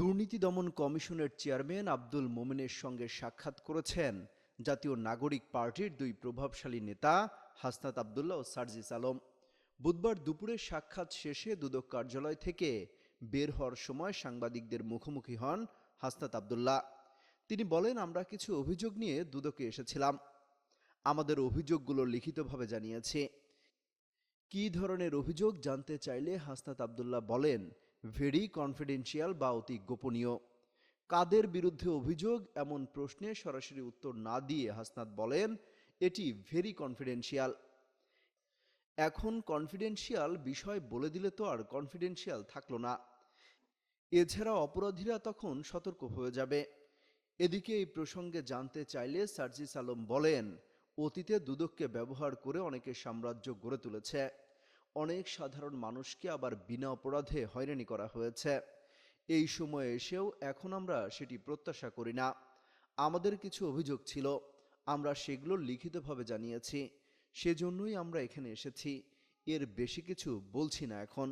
দুর্নীতি দমন কমিশনের চেয়ারম্যান আব্দুল মোমেনের সঙ্গে সাক্ষাৎ করেছেন জাতীয় নাগরিক পার্টির দুই প্রভাবশালী নেতা হাসনাত আব্দুল্লাহ ও সার্জিস আলম। বুধবার দুপুরে সাক্ষাৎ শেষে দুদক কার্যালয় থেকে বের হওয়ার সময় সাংবাদিকদের মুখোমুখি হন হাসনাত আব্দুল্লাহ। তিনি বলেন, আমরা কিছু অভিযোগ নিয়ে দুদকে এসেছিলাম, আমাদের অভিযোগগুলো লিখিতভাবে জানিয়েছি। কী ধরনের অভিযোগ জানতে চাইলে হাসনাত আব্দুল্লাহ বলেন, ভেরি কনফিডেন্সিয়াল বা অতি গোপনীয়। কাদের বিরুদ্ধে অভিযোগ এমন প্রশ্নে সরাসরি উত্তর না দিয়ে হাসনাত বলেন, এটি ভেরি কনফিডেন্সিয়াল। এখন কনফিডেন্সিয়াল বিষয় বলে দিলে তো আর কনফিডেন্সিয়াল থাকলো না, এছাড়া অপরাধীরা তখন সতর্ক হয়ে যাবে। এদিকে এই প্রসঙ্গে জানতে চাইলে সার্জিস আলম বলেন, অতীতে দুদককে ব্যবহার করে অনেকে সাম্রাজ্য গড়ে তুলেছে, অনেক সাধারণ মানুষকে আবার বিনা অপরাধে হয়রানি করা হয়েছে। এই সময়ে এসেও এখন আমরা সেটি প্রত্যাশা করি না। আমাদের কিছু অভিযোগ ছিল, আমরা সেগুলো লিখিতভাবে জানিয়েছি, সেজন্যই আমরা এখানে এসেছি। এর বেশি কিছু বলছি না এখন।